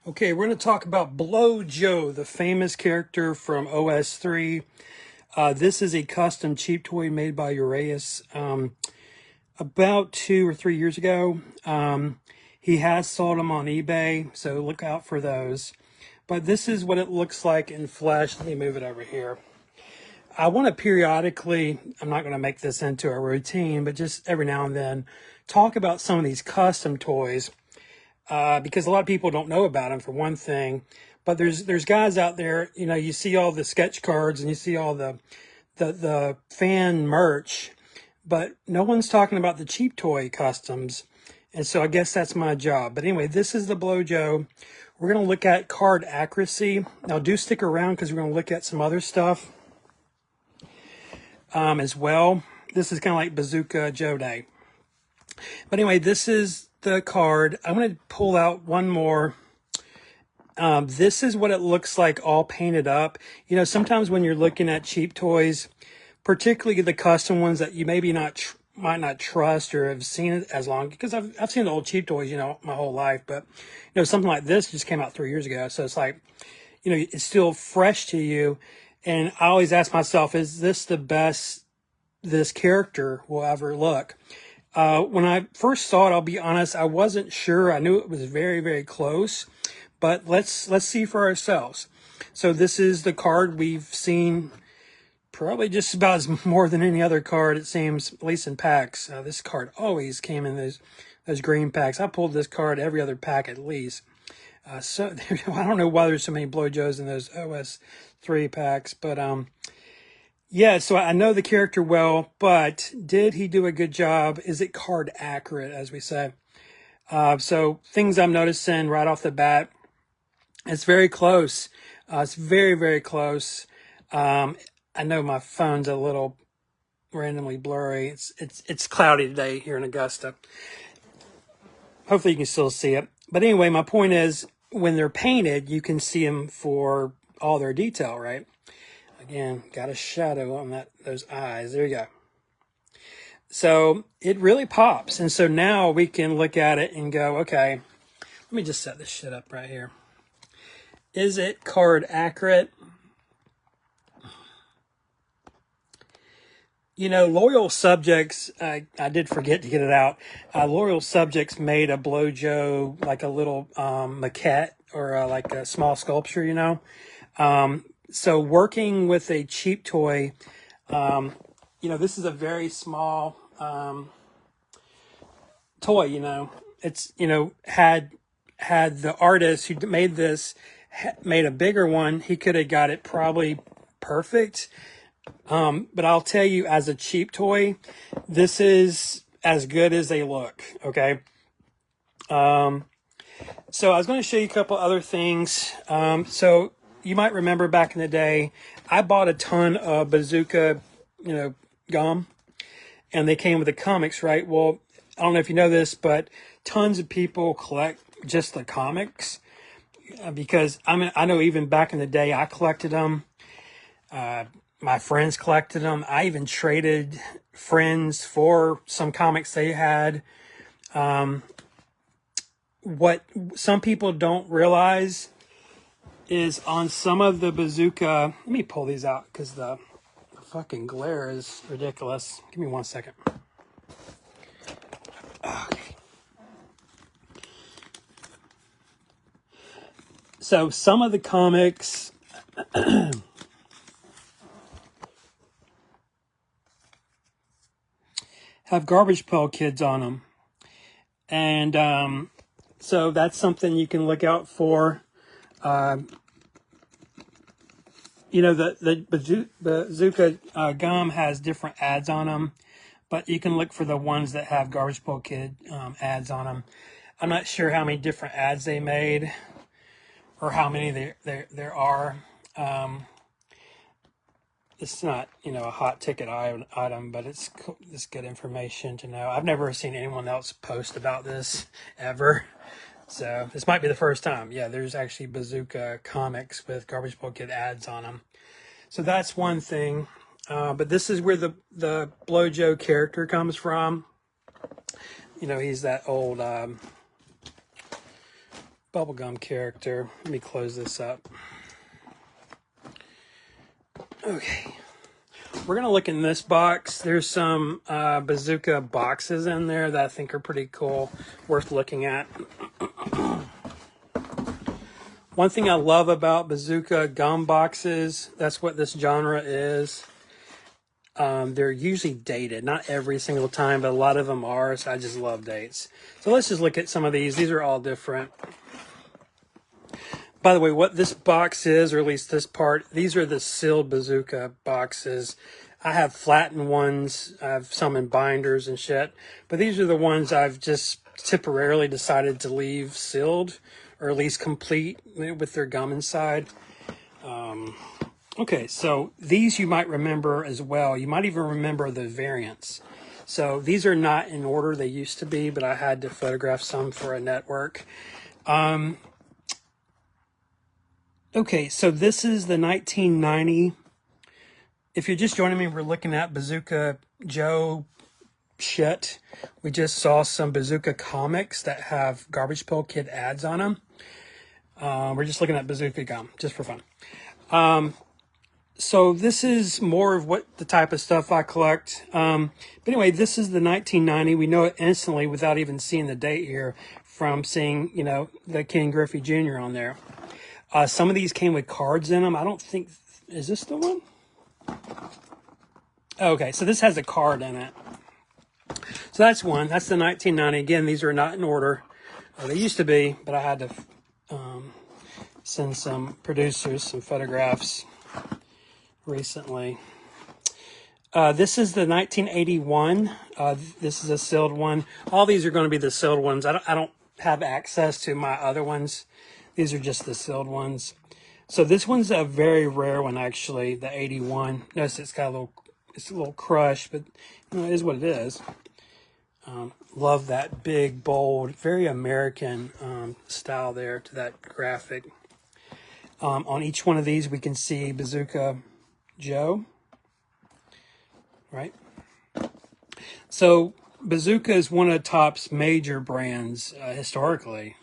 Okay, we're going to talk about Blow Joe, the famous character from OS3. This is a custom cheap toy made by Uraeus about 2 or 3 years ago. He has sold them on eBay, so look out for those. But this is what it looks like in flesh. Let me move it over here. I want to periodically, I'm not going to make this into a routine, but just every now and then talk about some of these custom toys. Because a lot of people don't know about them, for one thing. But there's guys out there, you see all the sketch cards and you see all the fan merch, but no one's talking about the cheap toy customs. And so I guess that's my job. But anyway, this is the Blow Joe. We're going to look at card accuracy. Now do stick around because we're going to look at some other stuff as well. This is kind of like Bazooka Joe Day. But anyway, this is the card. I'm going to pull out one more. This is what it looks like all painted up. Sometimes when you're looking at cheap toys, particularly the custom ones that you maybe might not trust or have seen it as long, because I've seen the old cheap toys, my whole life. But, something like this just came out 3 years ago. So it's like, it's still fresh to you. And I always ask myself, is this the best this character will ever look? When I first saw it, I'll be honest, I wasn't sure. I knew it was very, very close, but let's see for ourselves. So this is the card we've seen probably just about as more than any other card, it seems, at least in packs. This card always came in those green packs. I pulled this card every other pack at least. So I don't know why there's so many Blow Joes in those OS3 packs, but yeah, so I know the character well, but did he do a good job? Is it card accurate, as we say? So things I'm noticing right off the bat, it's very close. It's very, very close. I know my phone's a little randomly blurry. It's cloudy today here in Augusta. Hopefully you can still see it. But anyway, my point is, when they're painted, you can see them for all their detail, right? Again, got a shadow on those eyes. There you go. So it really pops. And so now we can look at it and go, okay, let me just set this shit up right here. Is it card accurate? Loyal Subjects, I did forget to get it out. Loyal Subjects made a Blow Joe, like a little maquette or like a small sculpture, So working with a cheap toy, this is a very small toy, it's, had the artist who made this made a bigger one, he could have got it probably perfect. But I'll tell you, as a cheap toy, this is as good as they look, okay? So I was going to show you a couple other things. So you might remember back in the day, I bought a ton of Bazooka, gum, and they came with the comics, right? Well, I don't know if you know this, but tons of people collect just the comics because I know even back in the day, I collected them. My friends collected them. I even traded friends for some comics they had. What some people don't realize is on some of the Bazooka, let me pull these out because the fucking glare is ridiculous. Give me 1 second. Okay. So some of the comics have Garbage Pail Kids on them. And so that's something you can look out for. The Bazooka gum has different ads on them, but you can look for the ones that have Garbage Pail Kid ads on them. I'm not sure how many different ads they made or how many there are. It's not, a hot ticket item, but it's good information to know. I've never seen anyone else post about this ever. So this might be the first time. Yeah, there's actually Bazooka comics with Garbage Pail Kid ads on them. So that's one thing. But this is where the Blow Joe character comes from. He's that old bubblegum character. Let me close this up. Okay. We're going to look in this box. There's some Bazooka boxes in there that I think are pretty cool, worth looking at. One thing I love about Bazooka gum boxes, that's what this genre is. They're usually dated, not every single time, but a lot of them are, so I just love dates. So let's just look at some of these. These are all different. By the way, what this box is, or at least this part, these are the sealed Bazooka boxes. I have flattened ones. I have some in binders and shit. But these are the ones I've just temporarily decided to leave sealed, or at least complete with their gum inside. Okay, so these you might remember as well. You might even remember the variants. So these are not in order. They used to be, but I had to photograph some for a network. Okay, so this is the 1990. If you're just joining me, we're looking at Bazooka Joe shit. We just saw some Bazooka comics that have Garbage Pail Kid ads on them. We're just looking at Bazooka gum, just for fun. So this is more of what the type of stuff I collect. But anyway, this is the 1990. We know it instantly without even seeing the date here from seeing, you know, the Ken Griffey Jr. on there. Some of these came with cards in them. I don't think, is this the one? Okay, so this has a card in it. So that's one. That's the 1990. Again, these are not in order. They used to be, but I had to send some producers some photographs recently. This is the 1981. This is a sealed one. All these are going to be the sealed ones. I don't have access to my other ones. These are just the sealed ones. So this one's a very rare one, actually, the 81. Notice it's got a little crush, but you know, it is what it is. Love that big, bold, very American style there to that graphic. On each one of these, we can see Bazooka Joe, right? So Bazooka is one of Topps major brands historically.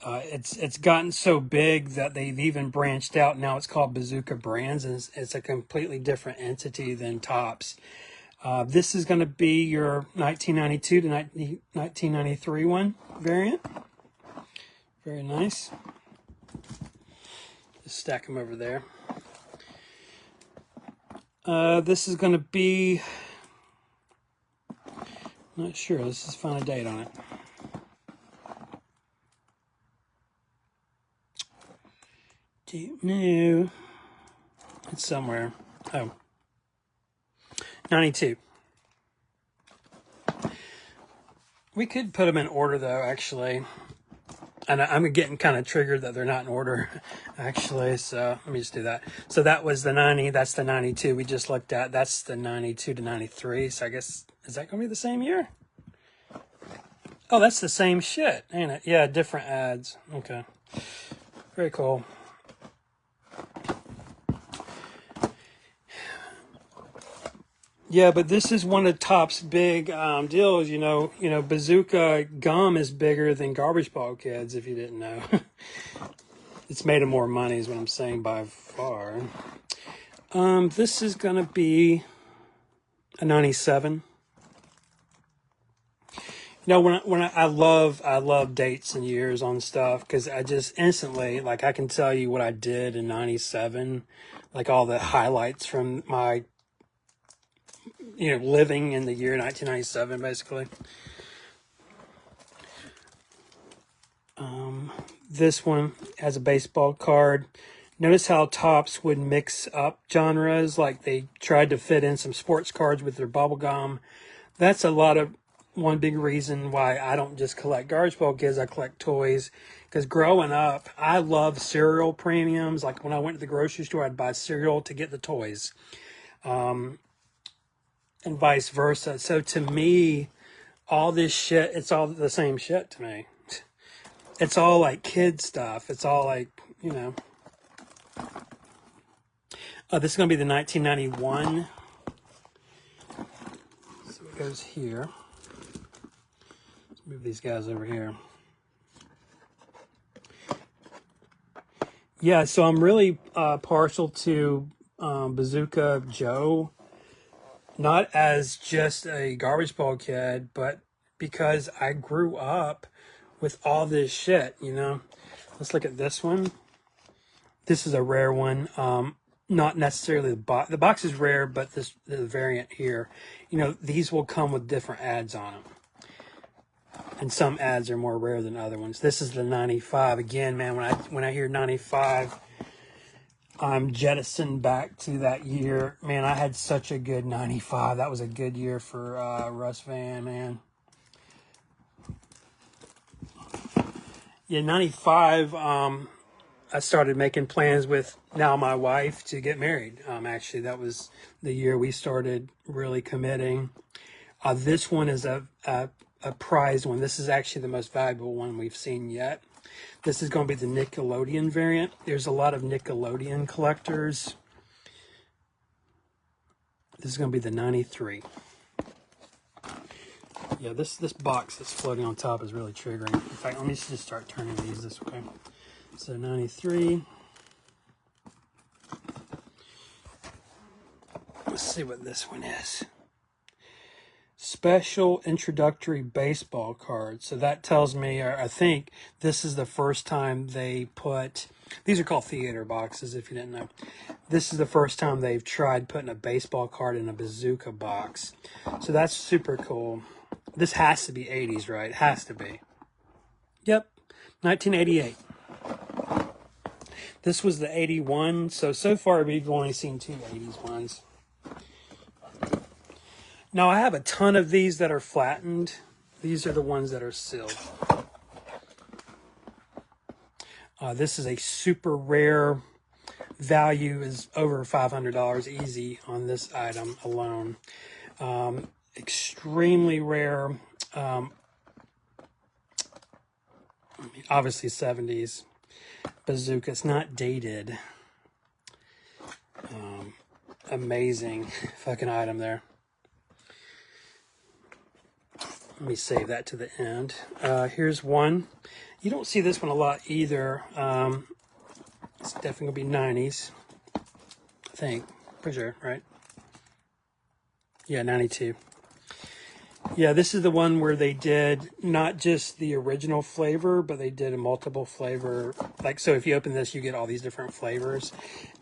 It's gotten so big that they've even branched out. Now it's called Bazooka Brands, and it's a completely different entity than Topps. This is going to be your 1992 to 1993 one variant. Very nice. Just stack them over there. This is going to be, not sure. Let's just find a date on it. No, it's somewhere. Oh, 92. We could put them in order though, actually. And I'm getting kind of triggered that they're not in order, actually. So let me just do that. So that was the 90. That's the 92 we just looked at. That's the 92 to 93. So I guess, is that going to be the same year? Oh, that's the same shit, ain't it? Yeah, different ads. Okay. Very cool. Yeah, but this is one of Topps big deals. You know, Bazooka gum is bigger than Garbage Pail Kids, if you didn't know. It's made them more money is what I'm saying by far. This is going to be a 97. You know, when I love dates and years on stuff, because I just instantly, like, I can tell you what I did in 97, like all the highlights from my, living in the year 1997, basically. This one has a baseball card. Notice how Topps would mix up genres, like they tried to fit in some sports cards with their bubble gum. That's one big reason why I don't just collect Garbage Pail Kids, I collect toys. Because growing up, I love cereal premiums. Like when I went to the grocery store, I'd buy cereal to get the toys. And vice versa. So to me, all this shit, it's all the same shit to me. It's all like kid stuff. It's all like, this is going to be the 1991. So it goes here. Let's move these guys over here. Yeah, so I'm really partial to Bazooka Joe, not as just a garbage pail kid, but because I grew up with all this shit, you know. Let's look at this one. This is a rare one. Not necessarily the box. The box is rare, but the variant here, you know, these will come with different ads on them. And some ads are more rare than other ones. This is the 95. Again, man, when I hear 95, I'm jettisoned back to that year. Man, I had such a good 95. That was a good year for Russ Van, man. Yeah, 95, I started making plans with now my wife to get married. Actually, that was the year we started really committing. This one is a prized one. This is actually the most valuable one we've seen yet. This is going to be the Nickelodeon variant. There's a lot of Nickelodeon collectors. This is going to be the 93. Yeah, this box that's floating on top is really triggering. In fact, let me just start turning these this way. So 93. Let's see what this one is. Special introductory baseball card. So that tells me, or I think this is the first time they put, these are called theater boxes if you didn't know. This is the first time they've tried putting a baseball card in a Bazooka box. So that's super cool. This has to be 80s, right? It has to be. Yep, 1988. This was the 81. So far we've only seen two 80s ones. Now, I have a ton of these that are flattened. These are the ones that are sealed. This is a super rare. Value is over $500 easy on this item alone. Extremely rare. Obviously 70s. Bazooka. It's not dated. Amazing fucking item there. Let me save that to the end. Here's one. You don't see this one a lot either. It's definitely going to be 90s. I think. Pretty sure, right? Yeah, 92. Yeah, this is the one where they did not just the original flavor, but they did a multiple flavor. Like, so if you open this, you get all these different flavors.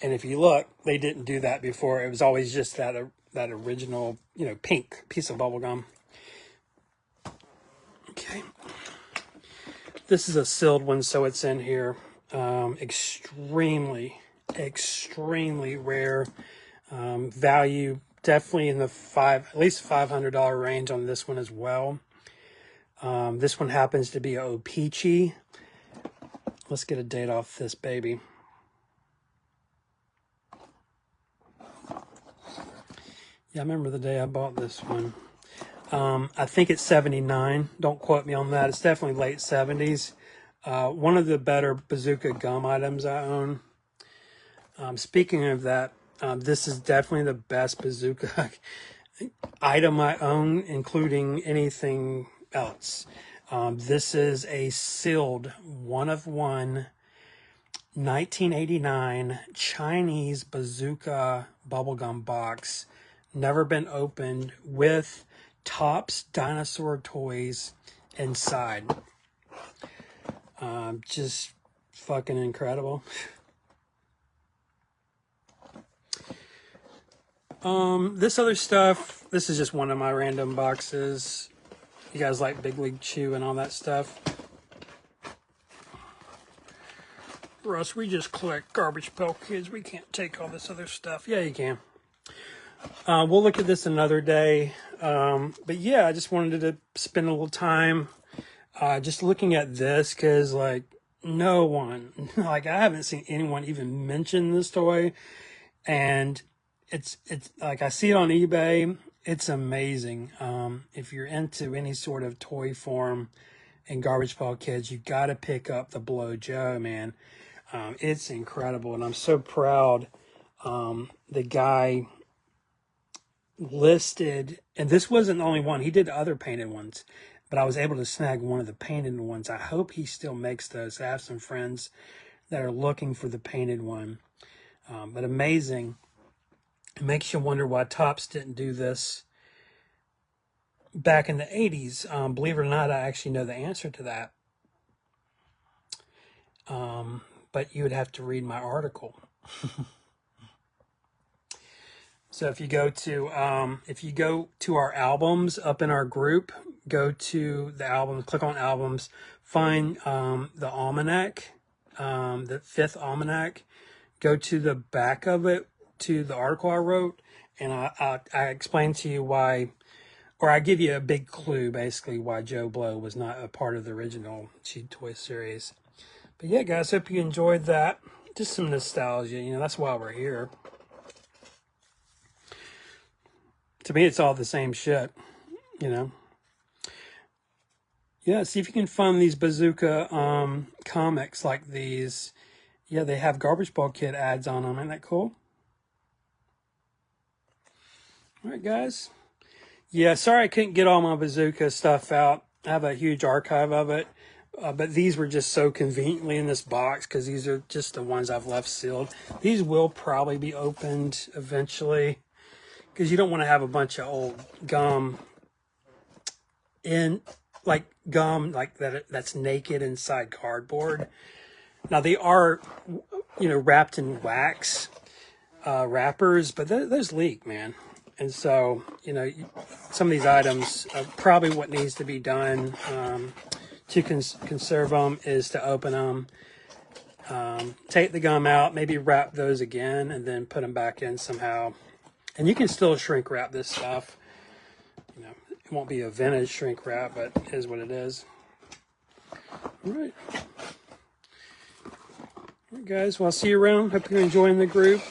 And if you look, they didn't do that before. It was always just that original, you know, pink piece of bubble gum. Okay. This is a sealed one, so it's in here. Extremely rare. Value definitely in the at least $500 range on this one as well. This one happens to be a O-Peachy. Let's get a date off this baby. Yeah, I remember the day I bought this one. I think it's 79. Don't quote me on that. It's definitely late 70s. One of the better Bazooka gum items I own. Speaking of that, this is definitely the best Bazooka item I own, including anything else. This is a sealed one of one 1989 Chinese Bazooka bubblegum box. Never been opened, with Topps dinosaur toys inside. Just fucking incredible. This other stuff, this is just one of my random boxes. You guys like Big League Chew and all that stuff? Russ, we just collect garbage pail kids. We can't take all this other stuff. Yeah, you can. We'll look at this another day. But yeah, I just wanted to spend a little time just looking at this, because like no one, like I haven't seen anyone even mention this toy, and it's like I see it on eBay. It's amazing. If you're into any sort of toy form and garbage pail kids, you got to pick up the Blow Joe, man. It's incredible, and I'm so proud. The guy listed, and this wasn't the only one. He did other painted ones, but I was able to snag one of the painted ones. I hope he still makes those. I have some friends that are looking for the painted one. But amazing. It makes you wonder why Topps didn't do this back in the 80s. Believe it or not, I actually know the answer to that. But you would have to read my article. So if you go to our albums up in our group, go to the albums, click on albums, find the almanac, the 5th almanac, go to the back of it, to the article I wrote, and I explain to you why, or I give you a big clue basically why Joe Blow was not a part of the original Cheat Toy series. But yeah, guys, hope you enjoyed that. Just some nostalgia, you know, that's why we're here. To me, it's all the same shit, you know. Yeah, see if you can find these Bazooka comics like these. Yeah, they have Garbage Pail Kid ads on them. Isn't that cool? All right, guys. Yeah, sorry I couldn't get all my Bazooka stuff out. I have a huge archive of it. But these were just so conveniently in this box because these are just the ones I've left sealed. These will probably be opened eventually because you don't want to have a bunch of old gum that's naked inside cardboard. Now they are, you know, wrapped in wax wrappers, but those leak, man. And so, you know, some of these items, probably what needs to be done to conserve them is to open them, take the gum out, maybe wrap those again, and then put them back in somehow. And you can still shrink wrap this stuff. You know, it won't be a vintage shrink wrap, but it is what it is. All right. All right, guys. Well, I'll see you around. Hope you're enjoying the group.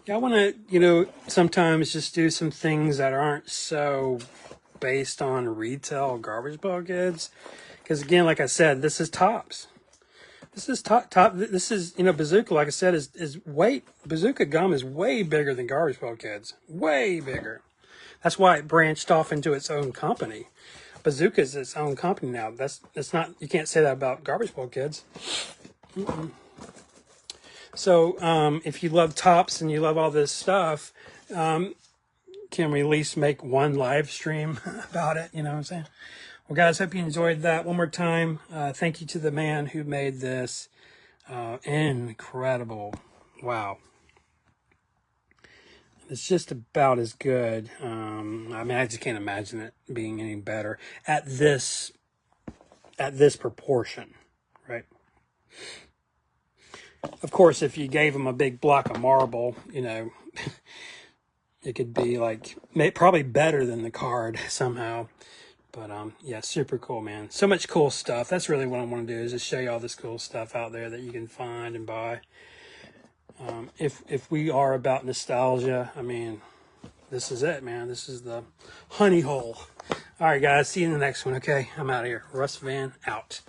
Yeah, I want to, you know, sometimes just do some things that aren't so based on retail Garbage Pail Kids. Because, again, like I said, this is Topps. This is top. This is, you know, Bazooka, like I said, Bazooka gum is way bigger than Garbage Pail Kids. Way bigger. That's why it branched off into its own company. Bazooka is its own company now. That's not, you can't say that about Garbage Pail Kids. So if you love Topps and you love all this stuff, can we at least make one live stream about it? You know what I'm saying? Well, guys, hope you enjoyed that. One more time, thank you to the man who made this. Incredible. Wow. It's just about as good. I mean, I just can't imagine it being any better at this proportion, right? Of course, if you gave him a big block of marble, you know, it could be like probably better than the card somehow. But yeah, super cool, man. So much cool stuff. That's really what I want to do, is just show you all this cool stuff out there that you can find and buy. If we are about nostalgia, I mean, this is it, man. This is the honey hole. All right, guys. See you in the next one. Okay, I'm out of here. Russ Van out.